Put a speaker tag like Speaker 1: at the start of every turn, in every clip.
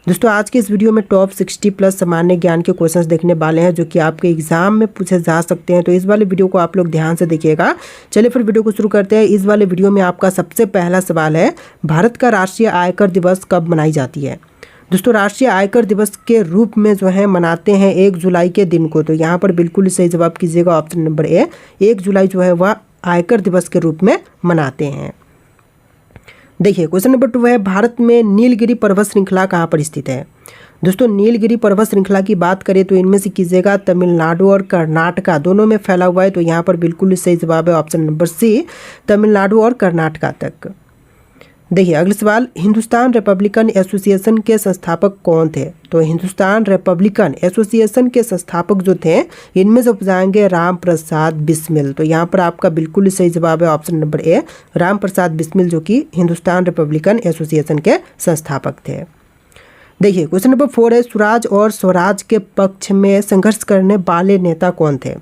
Speaker 1: दोस्तों आज के इस वीडियो में टॉप 60 प्लस सामान्य ज्ञान के क्वेश्चंस देखने वाले हैं जो कि आपके एग्जाम में पूछे जा सकते हैं। तो इस वाले वीडियो को आप लोग ध्यान से देखिएगा। चलिए फिर वीडियो को शुरू करते हैं। इस वाले वीडियो में आपका सबसे पहला सवाल है, भारत का राष्ट्रीय आयकर दिवस कब मनाई जाती है। दोस्तों राष्ट्रीय आयकर दिवस के रूप में जो है मनाते हैं 1 जुलाई के दिन को। तो यहाँ पर बिल्कुल सही जवाब कीजिएगा ऑप्शन नंबर ए, 1 जुलाई जो है वह आयकर दिवस के रूप में मनाते हैं। देखिए क्वेश्चन नंबर 2 है, भारत में नीलगिरी पर्वत श्रृंखला कहाँ पर स्थित है। दोस्तों नीलगिरी पर्वत श्रृंखला की बात करें तो इनमें से कीजिएगा तमिलनाडु और कर्नाटका दोनों में फैला हुआ है। तो यहाँ पर बिल्कुल सही जवाब है ऑप्शन नंबर सी, तमिलनाडु और कर्नाटका तक। देखिए अगला सवाल, हिंदुस्तान रिपब्लिकन एसोसिएशन के संस्थापक कौन थे। तो हिंदुस्तान रिपब्लिकन एसोसिएशन के संस्थापक जो थे इनमें से उपजाएंगे राम प्रसाद बिस्मिल। तो यहाँ पर आपका बिल्कुल सही जवाब है ऑप्शन नंबर ए, राम प्रसाद बिस्मिल जो कि हिंदुस्तान रिपब्लिकन एसोसिएशन के संस्थापक थे। देखिए क्वेश्चन नंबर 4 है, स्वराज और स्वराज के पक्ष में संघर्ष करने वाले नेता कौन थे।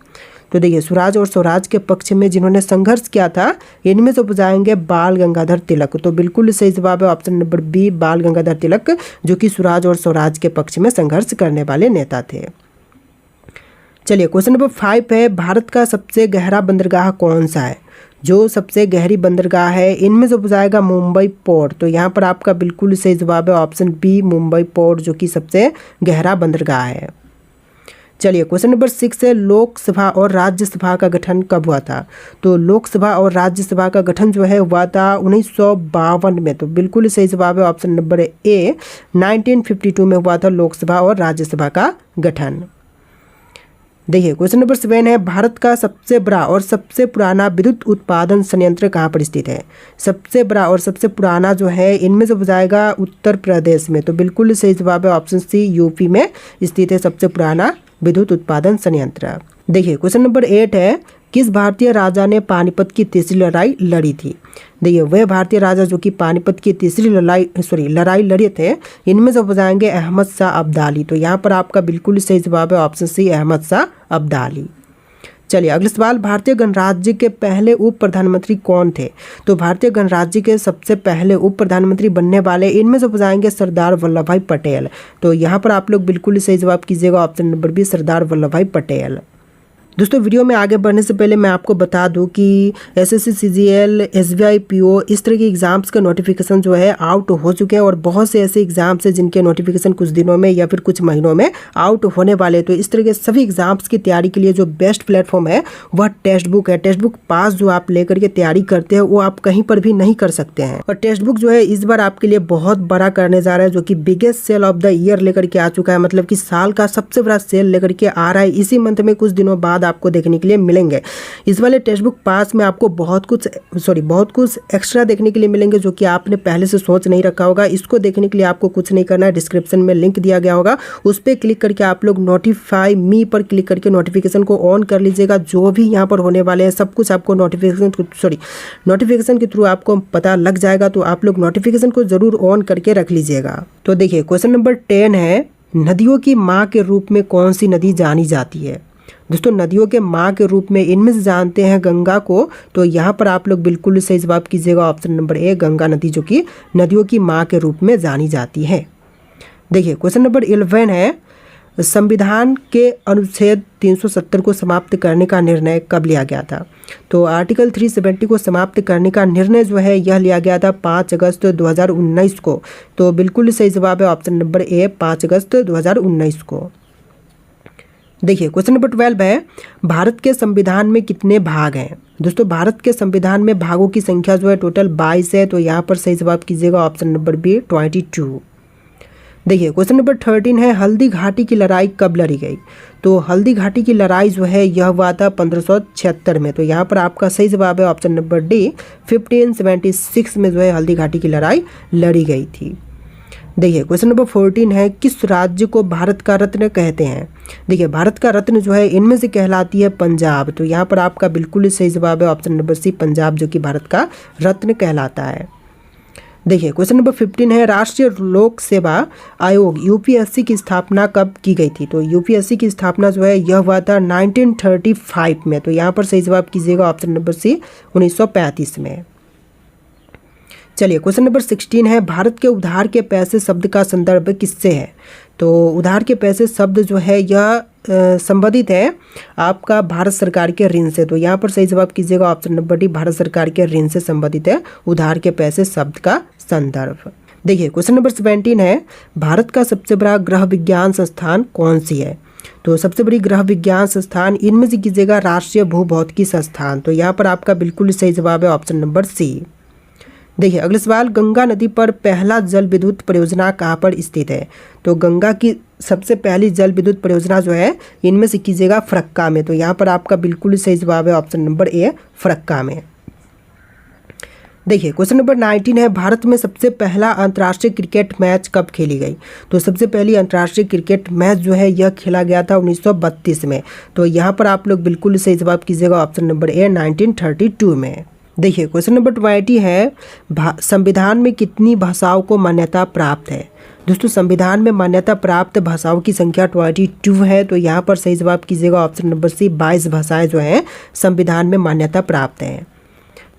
Speaker 1: तो देखिए स्वराज और स्वराज के पक्ष में जिन्होंने संघर्ष किया था इनमें से उपजाएंगे बाल गंगाधर तिलक। तो बिल्कुल सही जवाब है ऑप्शन नंबर बी, बाल गंगाधर तिलक जो कि स्वराज और स्वराज के पक्ष में संघर्ष करने वाले नेता थे। चलिए क्वेश्चन नंबर 5 है, भारत का सबसे गहरा बंदरगाह कौन सा है। जो सबसे गहरी बंदरगाह है इनमें से उपजाएगा मुंबई पोर्ट। तो यहाँ पर आपका बिल्कुल सही जवाब है ऑप्शन बी, मुंबई पोर्ट जो कि सबसे गहरा बंदरगाह है। चलिए क्वेश्चन नंबर 6 है, लोकसभा और राज्यसभा का गठन कब हुआ था। तो लोकसभा और राज्यसभा का गठन जो है हुआ था 1952 में। तो बिल्कुल सही जवाब है ऑप्शन नंबर ए, 1952 में हुआ था लोकसभा और राज्यसभा का गठन। देखिए क्वेश्चन नंबर 7 है, भारत का सबसे बड़ा और सबसे पुराना विद्युत उत्पादन संयंत्र कहाँ पर स्थित है। सबसे बड़ा और सबसे पुराना जो है इनमें से उपजाएगा उत्तर प्रदेश में। तो बिल्कुल सही जवाब है ऑप्शन सी, यूपी में स्थित है सबसे पुराना विद्युत उत्पादन संयंत्र। देखिए क्वेश्चन नंबर 8 है, किस भारतीय राजा ने पानीपत की तीसरी लड़ाई लड़ी थी। देखिए वह भारतीय राजा जो कि पानीपत की तीसरी लड़ाई लड़े थे इनमें से उपजाएंगे अहमद शाह अब्दाली। तो यहाँ पर आपका बिल्कुल सही जवाब है ऑप्शन सी, अहमद शाह अब्दाली। चलिए अगला सवाल, भारतीय गणराज्य के पहले उप प्रधानमंत्री कौन थे। तो भारतीय गणराज्य के सबसे पहले उप प्रधानमंत्री बनने वाले इनमें से उपजाएंगे सरदार वल्लभ भाई पटेल। तो यहाँ पर आप लोग बिल्कुल सही जवाब कीजिएगा option number B, Sardar Vallabh भाई पटेल। दोस्तों वीडियो में आगे बढ़ने से पहले मैं आपको बता दूं कि एसएससी सीजीएल, एसबीआई पीओ इस तरह के एग्जाम्स का नोटिफिकेशन जो है आउट हो चुके हैं और बहुत से ऐसे एग्जाम्स हैं जिनके नोटिफिकेशन कुछ दिनों में या फिर कुछ महीनों में आउट होने वाले। तो इस तरह के सभी एग्जाम्स की तैयारी के लिए जो बेस्ट प्लेटफॉर्म है वह टेक्स्ट बुक है। टेक्स्ट बुक पास जो आप लेकर के तैयारी करते हैं वो आप कहीं पर भी नहीं कर सकते हैं। और टेक्स्ट बुक जो है इस बार आपके लिए बहुत बड़ा करने जा रहा है जो कि biggest sale of the year लेकर के आ चुका है। मतलब कि साल का सबसे बड़ा सेल लेकर के आ रहा है। इसी मंथ में कुछ दिनों बाद आपको देखने के लिए मिलेंगे। इस वाले टेक्स्ट बुक पास में आपको बहुत कुछ एक्स्ट्रा देखने के लिए मिलेंगे जो कि आपने पहले से सोच नहीं रखा होगा। इसको देखने के लिए आपको कुछ नहीं करना है, डिस्क्रिप्शन में लिंक दिया गया होगा, उस पर क्लिक करके आप लोग नोटिफाई मी पर क्लिक करके नोटिफिकेशन को ऑन कर लीजिएगा। जो भी यहाँ पर होने वाले हैं सब कुछ आपको नोटिफिकेशन के थ्रू आपको पता लग जाएगा। तो आप लोग नोटिफिकेशन को जरूर ऑन करके रख लीजिएगा। तो देखिए क्वेश्चन नंबर 10 है, नदियों की माँ के रूप में कौन सी नदी जानी जाती है। दोस्तों नदियों के माँ के रूप में इनमें से जानते हैं गंगा को। तो यहाँ पर आप लोग बिल्कुल सही जवाब कीजिएगा ऑप्शन नंबर ए, गंगा नदी जो कि नदियों की माँ के रूप में जानी जाती है। देखिए क्वेश्चन नंबर 11 है, संविधान के अनुच्छेद 370 को समाप्त करने का निर्णय कब लिया गया था। तो आर्टिकल 370 को समाप्त करने का निर्णय जो है यह लिया गया था 5 अगस्त 2019 को। तो बिल्कुल सही जवाब है ऑप्शन नंबर ए, 5 अगस्त 2019 को। देखिए क्वेश्चन नंबर 12 है, भारत के संविधान में कितने भाग हैं। दोस्तों भारत के संविधान में भागों की संख्या जो है टोटल 22 है। तो यहाँ पर सही जवाब कीजिएगा ऑप्शन नंबर बी, 22। देखिए क्वेश्चन नंबर 13 है, हल्दी घाटी की लड़ाई कब लड़ी गई। तो हल्दी घाटी की लड़ाई जो है यह हुआ था 1576 में। तो यहाँ पर आपका सही जवाब है ऑप्शन नंबर डी, 1576 में जो है हल्दी घाटी की लड़ाई लड़ी गई थी। देखिए क्वेश्चन नंबर 14 है, किस राज्य को भारत का रत्न कहते हैं। देखिए भारत का रत्न जो है इनमें से कहलाती है पंजाब। तो यहाँ पर आपका बिल्कुल सही जवाब है ऑप्शन नंबर सी, पंजाब जो कि भारत का रत्न कहलाता है। देखिए क्वेश्चन नंबर 15 है, राष्ट्रीय लोक सेवा आयोग यूपीएससी की स्थापना कब की गई थी। तो यूपीएससी की स्थापना जो है यह हुआ था 1935 में। तो यहाँ पर सही जवाब कीजिएगा ऑप्शन नंबर सी, 1935 में। चलिए क्वेश्चन नंबर 16 है, भारत के उधार के पैसे शब्द का संदर्भ किससे है? तो उधार के पैसे शब्द जो है यह संबंधित है आपका भारत सरकार के ऋण से। तो यहाँ पर सही जवाब कीजिएगा ऑप्शन नंबर डी, भारत सरकार के ऋण से संबंधित है उधार के पैसे शब्द का संदर्भ। देखिए क्वेश्चन नंबर 17 है, भारत का सबसे बड़ा ग्रह विज्ञान संस्थान कौन सी है? तो सबसे बड़ी ग्रह विज्ञान संस्थान इनमें से कीजिएगा राष्ट्रीय भूभौतिकी संस्थान। तो यहाँ पर आपका बिल्कुल सही जवाब है ऑप्शन नंबर सी। देखिए अगला सवाल, गंगा नदी पर पहला जल विद्युत परियोजना कहाँ पर स्थित है? तो गंगा की सबसे पहली जल विद्युत परियोजना जो है इनमें से कीजिएगा फरक्का में। तो यहाँ पर आपका बिल्कुल सही जवाब है ऑप्शन नंबर ए, फरक्का में। देखिए क्वेश्चन नंबर 19 है, भारत में सबसे पहला अंतर्राष्ट्रीय क्रिकेट मैच कब खेली गई? तो सबसे पहली अंतर्राष्ट्रीय क्रिकेट मैच जो है यह खेला गया था 1932 में। तो यहाँ पर आप लोग बिल्कुल सही जवाब कीजिएगा ऑप्शन नंबर ए, 1932 में। देखिए क्वेश्चन नंबर 20 है, संविधान में कितनी भाषाओं को मान्यता प्राप्त है? दोस्तों संविधान में मान्यता प्राप्त भाषाओं की संख्या 22 है। तो यहाँ पर सही जवाब कीजिएगा ऑप्शन नंबर सी, 22 भाषाएं जो हैं संविधान में मान्यता प्राप्त हैं।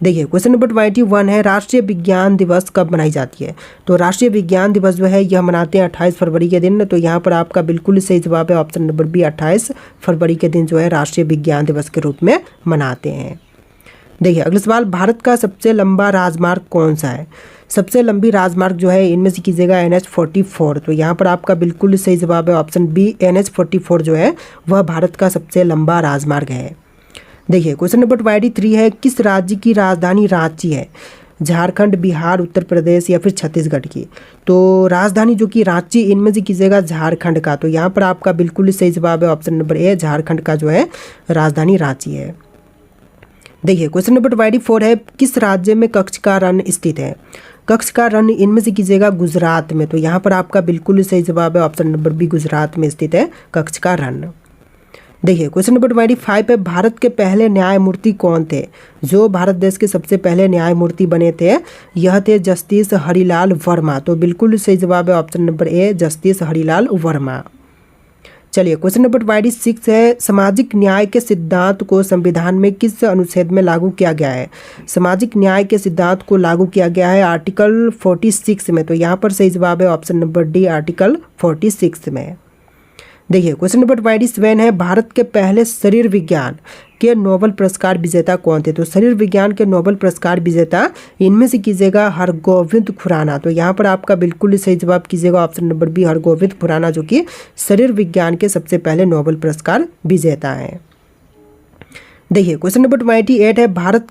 Speaker 1: देखिए क्वेश्चन नंबर 21 है, राष्ट्रीय विज्ञान दिवस कब मनाई जाती है? तो राष्ट्रीय विज्ञान दिवस जो है यह मनाते हैं 28 फरवरी के दिन। तो यहाँ पर आपका बिल्कुल सही जवाब है ऑप्शन नंबर बी, 28 फरवरी के दिन जो है राष्ट्रीय विज्ञान दिवस के रूप में मनाते हैं। देखिए अगला सवाल, भारत का सबसे लंबा राजमार्ग कौन सा है? सबसे लंबी राजमार्ग जो है इनमें से कीजिएगा NH-44। तो यहाँ पर आपका बिल्कुल सही जवाब है ऑप्शन बी, NH-44 जो है वह भारत का सबसे लंबा राजमार्ग है। देखिए क्वेश्चन नंबर 23 है, किस राज्य की राजधानी रांची है? झारखंड, बिहार, उत्तर प्रदेश या फिर छत्तीसगढ़ की? तो राजधानी जो कि रांची इनमें से कीजिएगा झारखंड का। तो यहाँ पर आपका बिल्कुल सही जवाब है ऑप्शन नंबर ए, झारखंड का जो है राजधानी रांची है। देखिए क्वेश्चन नंबर 24 है, किस राज्य में कच्छ का रण स्थित है? कच्छ का रण इनमें से कीजिएगा गुजरात में। तो यहाँ पर आपका बिल्कुल सही जवाब है ऑप्शन नंबर बी, गुजरात में स्थित है कच्छ का रण। देखिए क्वेश्चन नंबर 25 है, भारत के पहले न्यायमूर्ति कौन थे? जो भारत देश के सबसे पहले न्यायमूर्ति बने थे यह थे जस्टिस हरिलाल वर्मा। तो बिल्कुल सही जवाब है ऑप्शन नंबर ए, जस्टिस हरिलाल वर्मा। चलिए क्वेश्चन नंबर 26 है, सामाजिक न्याय के सिद्धांत को संविधान में किस अनुच्छेद में लागू किया गया है? सामाजिक न्याय के सिद्धांत को लागू किया गया है आर्टिकल 46 में। तो यहाँ पर सही जवाब है ऑप्शन नंबर डी, आर्टिकल 46 में। देखिए क्वेश्चन नंबर 27 है, भारत के पहले शरीर विज्ञान के नोबेल पुरस्कार विजेता कौन थे? तो शरीर विज्ञान के नोबेल पुरस्कार विजेता इनमें से कीजिएगा हरगोविंद खुराना। तो यहाँ पर आपका बिल्कुल सही जवाब कीजिएगा option number B, Hargobind Khurana जो कि शरीर विज्ञान के सबसे पहले नोबेल पुरस्कार विजेता हैं। देखिए क्वेश्चन नंबर 28 है, भारत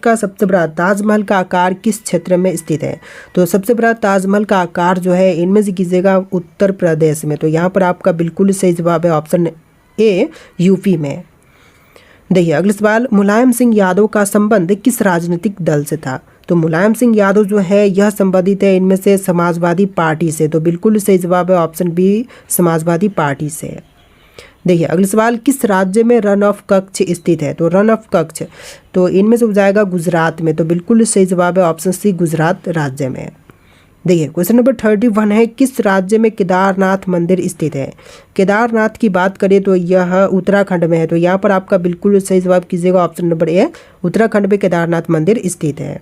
Speaker 1: का सबसे बड़ा ताजमहल का आकार किस क्षेत्र में स्थित है? तो सबसे बड़ा ताजमहल का आकार जो है इनमें से कीजिएगा उत्तर प्रदेश में। तो यहाँ पर आपका बिल्कुल सही जवाब है ऑप्शन ए, यूपी में। देखिए अगला सवाल, मुलायम सिंह यादव का संबंध किस राजनीतिक दल से था? तो मुलायम सिंह यादव जो है यह संबंधित है इनमें से समाजवादी पार्टी से। तो बिल्कुल सही जवाब है ऑप्शन बी, समाजवादी पार्टी से। देखिए अगला सवाल, किस राज्य में रन ऑफ कच्छ स्थित है? तो रन ऑफ कच्छ तो इनमें से हो जाएगा गुजरात में। तो बिल्कुल सही जवाब है ऑप्शन सी, गुजरात राज्य में। देखिए क्वेश्चन नंबर 31 है, किस राज्य में केदारनाथ मंदिर स्थित है? केदारनाथ की बात करें तो यह उत्तराखंड में है। तो यहाँ पर आपका बिल्कुल सही जवाब कीजिएगा ऑप्शन नंबर ए, उत्तराखंड में केदारनाथ मंदिर स्थित है।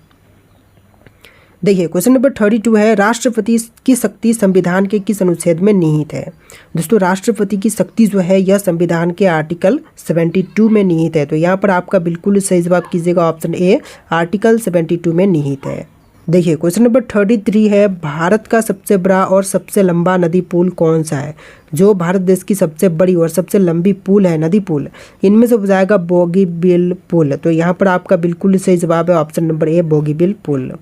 Speaker 1: देखिए क्वेश्चन नंबर 32 है, राष्ट्रपति की शक्ति संविधान के किस अनुच्छेद में निहित है? दोस्तों राष्ट्रपति की शक्ति जो है यह संविधान के आर्टिकल 72 में निहित है। तो यहाँ पर आपका बिल्कुल सही जवाब कीजिएगा ऑप्शन ए, आर्टिकल 72 में निहित है। देखिए क्वेश्चन नंबर 33 है, भारत का सबसे बड़ा और सबसे लंबा नदी पुल कौन सा है? जो भारत देश की सबसे बड़ी और सबसे लंबी पुल है, नदी पुल, इनमें से हो जाएगा बोगीबिल पुल। तो यहाँ पर आपका बिल्कुल सही जवाब है ऑप्शन नंबर ए, बोगीबिल पुल।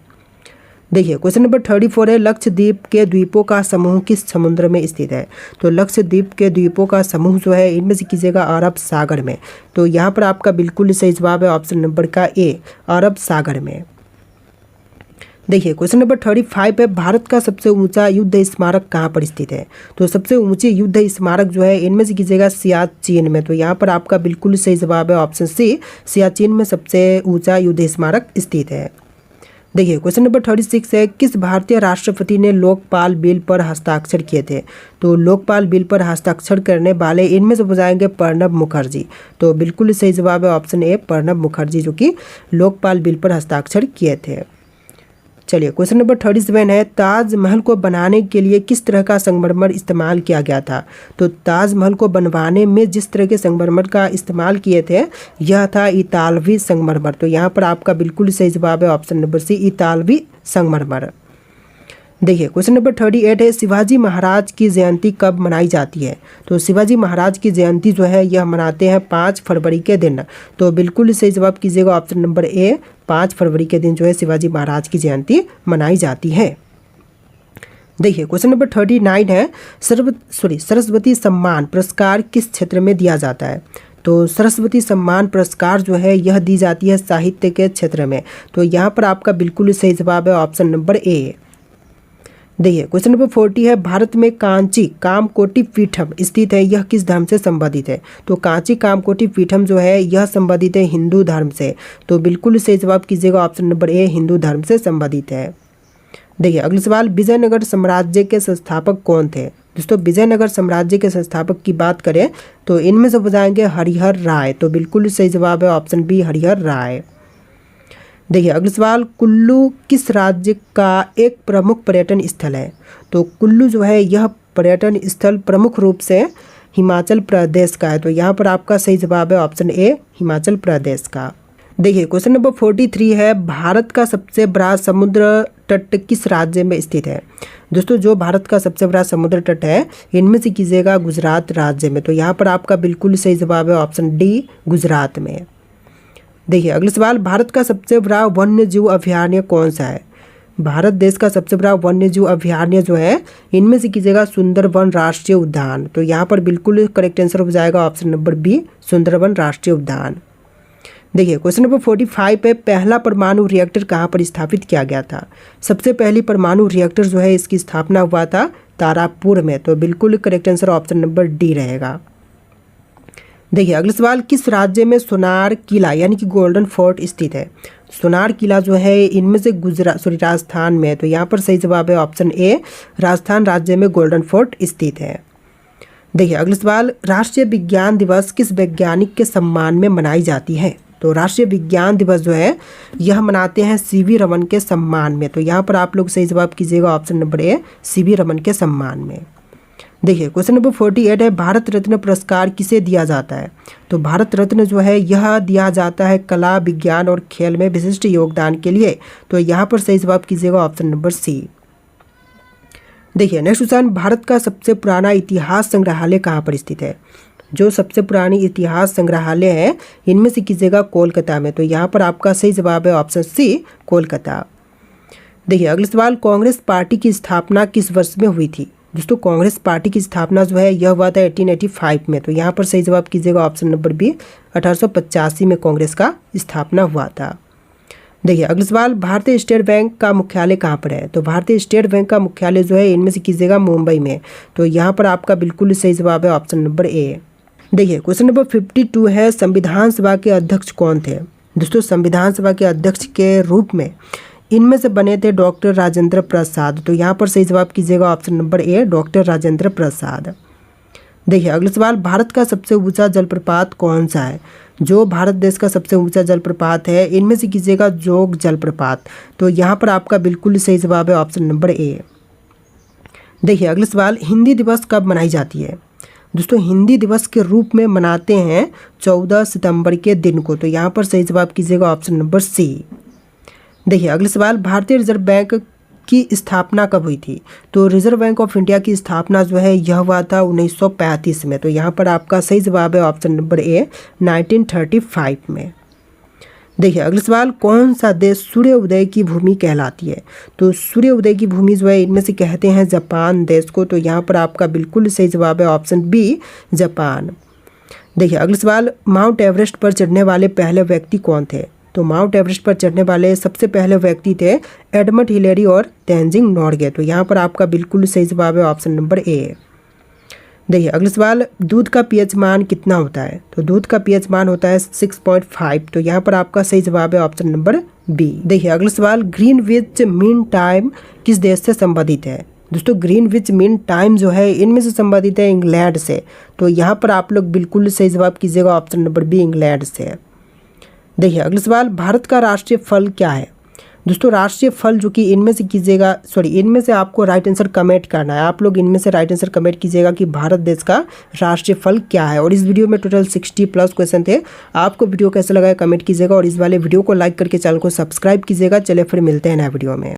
Speaker 1: देखिए क्वेश्चन नंबर 34 है, लक्षद्वीप के द्वीपों का समूह किस समुद्र में स्थित है? तो लक्षद्वीप के द्वीपों का समूह जो है इनमें से कीजिएगा अरब सागर में। तो यहाँ पर आपका बिल्कुल सही जवाब है ऑप्शन नंबर का ए, अरब सागर में। देखिए क्वेश्चन नंबर 35 है, भारत का सबसे ऊंचा युद्ध स्मारक कहाँ पर स्थित है? तो सबसे ऊंचे युद्ध स्मारक जो है इनमें से कीजिएगा सियाचिन में। तो यहाँ पर आपका बिल्कुल सही जवाब है ऑप्शन सी, सियाचिन में सबसे ऊंचा युद्ध स्मारक स्थित है। देखिए क्वेश्चन नंबर 36 है, किस भारतीय राष्ट्रपति ने लोकपाल बिल पर हस्ताक्षर किए थे? तो लोकपाल बिल पर हस्ताक्षर करने वाले इनमें से हो जाएंगे प्रणब मुखर्जी। तो बिल्कुल सही जवाब है ऑप्शन ए प्रणब मुखर्जी, जो कि लोकपाल बिल पर हस्ताक्षर किए थे। चलिए क्वेश्चन नंबर 37 है, ताजमहल को बनाने के लिए किस तरह का संगमरमर इस्तेमाल किया गया था? तो ताजमहल को बनवाने में जिस तरह के संगमरमर का इस्तेमाल किए थे यह था इतालवी संगमरमर। तो यहाँ पर आपका बिल्कुल सही जवाब है ऑप्शन नंबर सी इतालवी संगमरमर। देखिए क्वेश्चन नंबर 38 है, शिवाजी महाराज की जयंती कब मनाई जाती है? तो शिवाजी महाराज की जयंती जो है यह मनाते हैं 5 फरवरी के दिन। तो बिल्कुल सही जवाब कीजिएगा ऑप्शन नंबर ए 5 फरवरी के दिन जो है शिवाजी महाराज की जयंती मनाई जाती है। देखिए क्वेश्चन नंबर 39 है, सरस्वती सम्मान पुरस्कार किस क्षेत्र में दिया जाता है? तो सरस्वती सम्मान पुरस्कार जो है यह दी जाती है साहित्य के क्षेत्र में। तो यहाँ पर आपका बिल्कुल सही जवाब है ऑप्शन नंबर ए। देखिए क्वेश्चन नंबर 40 है, भारत में कांची कामकोटि पीठम स्थित है, यह किस धर्म से संबंधित है? तो कांची कामकोटि पीठम जो है यह संबंधित है हिंदू धर्म से। तो बिल्कुल सही जवाब कीजिएगा ऑप्शन नंबर ए हिंदू धर्म से संबंधित है। देखिए अगला सवाल, विजयनगर साम्राज्य के संस्थापक कौन थे? दोस्तों विजयनगर साम्राज्य के संस्थापक की बात करें तो इनमें से हो जाएंगे हरिहर राय। तो बिल्कुल सही जवाब है ऑप्शन बी हरिहर राय। देखिए अगला सवाल, कुल्लू किस राज्य का एक प्रमुख पर्यटन स्थल है? तो कुल्लू जो है यह पर्यटन स्थल प्रमुख रूप से हिमाचल प्रदेश का है। तो यहाँ पर आपका सही जवाब है ऑप्शन ए हिमाचल प्रदेश का। देखिए क्वेश्चन नंबर 43 है, भारत का सबसे बड़ा समुद्र तट किस राज्य में स्थित है? दोस्तों जो भारत का सबसे बड़ा समुद्र तट है इनमें से कीजिएगा गुजरात राज्य में। तो यहाँ पर आपका बिल्कुल सही जवाब है ऑप्शन डी गुजरात में। देखिए अगला सवाल, भारत का सबसे बड़ा वन्य जीव अभयारण्य कौन सा है? भारत देश का सबसे बड़ा वन्य जीव अभयारण्य जो है इनमें से कीजिएगा सुंदरवन राष्ट्रीय उद्यान। तो यहाँ पर बिल्कुल करेक्ट आंसर हो जाएगा ऑप्शन नंबर बी सुंदरवन राष्ट्रीय उद्यान। देखिए क्वेश्चन नंबर 45 है, पहला परमाणु रिएक्टर कहाँ पर स्थापित किया गया था? सबसे पहली परमाणु रिएक्टर जो है इसकी स्थापना हुआ था तारापुर में। तो बिल्कुल correct answer option number D रहेगा। देखिए अगला सवाल, किस राज्य में सोनार किला यानी कि गोल्डन फोर्ट स्थित है? सोनार किला जो है इनमें से राजस्थान में है। तो यहाँ पर सही जवाब है ऑप्शन ए राजस्थान राज्य में गोल्डन फोर्ट स्थित है। देखिए अगला सवाल, राष्ट्रीय विज्ञान दिवस किस वैज्ञानिक के सम्मान में मनाई जाती है? तो राष्ट्रीय विज्ञान दिवस जो है यह मनाते हैं सीवी रमन के सम्मान में। तो यहाँ पर आप लोग सही जवाब कीजिएगा ऑप्शन नंबर ए सीवी रमन के सम्मान में। देखिए क्वेश्चन नंबर 48 है, भारत रत्न पुरस्कार किसे दिया जाता है? तो भारत रत्न जो है यह दिया जाता है कला विज्ञान और खेल में विशिष्ट योगदान के लिए। तो यहाँ पर सही जवाब कीजिएगा ऑप्शन नंबर सी। देखिए नेक्स्ट क्वेश्चन, भारत का सबसे पुराना इतिहास संग्रहालय कहाँ पर स्थित है? जो सबसे पुरानी इतिहास संग्रहालय है इनमें से कीजिएगा कोलकाता में। तो यहाँ पर आपका सही जवाब है ऑप्शन सी कोलकाता। देखिए अगला सवाल, कांग्रेस पार्टी की स्थापना किस वर्ष में हुई थी? दोस्तों कांग्रेस पार्टी की स्थापना जो है यह हुआ था 1885 में। तो यहाँ पर सही जवाब कीजिएगा ऑप्शन नंबर बी 1885 में कांग्रेस का स्थापना हुआ था। देखिए अगला सवाल, भारतीय स्टेट बैंक का मुख्यालय कहाँ पर है? तो भारतीय स्टेट बैंक का मुख्यालय जो है इनमें से कीजिएगा मुंबई में। तो यहाँ पर आपका बिल्कुल सही जवाब है ऑप्शन नंबर ए। देखिए क्वेश्चन नंबर 52 है, संविधान सभा के अध्यक्ष कौन थे? दोस्तों संविधान सभा के अध्यक्ष के रूप में इनमें से बने थे डॉक्टर राजेंद्र प्रसाद। तो यहाँ पर सही जवाब कीजिएगा option number A doctor Rajendra Prasad. देखिए अगला सवाल, भारत का सबसे ऊंचा जलप्रपात कौन सा है? जो भारत देश का सबसे ऊंचा जलप्रपात है इनमें से कीजिएगा जोग जलप्रपात। तो यहाँ पर आपका बिल्कुल सही जवाब है ऑप्शन नंबर ए। देखिए अगला सवाल, हिंदी दिवस कब मनाई जाती है? दोस्तों हिंदी दिवस के रूप में मनाते हैं 14 सितंबर के दिन को। तो यहाँ पर सही जवाब कीजिएगा ऑप्शन नंबर सी। देखिए अगला सवाल, भारतीय रिजर्व बैंक की स्थापना कब हुई थी? तो रिजर्व बैंक ऑफ इंडिया की स्थापना जो है यह हुआ था 1935 में। तो यहाँ पर आपका सही जवाब है ऑप्शन नंबर ए 1935 में। देखिए अगला सवाल, कौन सा देश सूर्य उदय की भूमि कहलाती है? तो सूर्य उदय की भूमि जो है इनमें से कहते हैं जापान देश को। तो यहाँ पर आपका बिल्कुल सही जवाब है ऑप्शन बी जापान। देखिए अगला सवाल, माउंट एवरेस्ट पर चढ़ने वाले पहले व्यक्ति कौन थे? तो माउंट एवरेस्ट पर चढ़ने वाले सबसे पहले व्यक्ति थे एडमंड हिलेरी और तेंजिंग नोर्गे। तो यहाँ पर आपका बिल्कुल सही जवाब है ऑप्शन नंबर ए। देखिए अगला सवाल, दूध का पीएच मान कितना होता है? तो दूध का पीएच मान होता है 6.5। तो यहाँ पर आपका सही जवाब है ऑप्शन नंबर बी। देखिए अगला सवाल, ग्रीनविच मीन टाइम किस देश से संबंधित है? दोस्तों ग्रीनविच मीन टाइम जो है इनमें से संबंधित है इंग्लैंड से। तो यहाँ पर आप लोग बिल्कुल सही जवाब कीजिएगा, ऑप्शन नंबर बी इंग्लैंड से है। देखिए अगला सवाल, भारत का राष्ट्रीय फल क्या है? दोस्तों राष्ट्रीय फल जो कि इनमें से कीजिएगा, इनमें से आपको राइट आंसर कमेंट करना है। आप लोग इनमें से राइट आंसर कमेंट कीजिएगा कि भारत देश का राष्ट्रीय फल क्या है। और इस वीडियो में टोटल 60+ क्वेश्चन थे। आपको वीडियो कैसा लगा कमेंट कीजिएगा और इस वाले वीडियो को लाइक करके चैनल को सब्सक्राइब कीजिएगा। चलिए फिर मिलते हैं नए वीडियो में।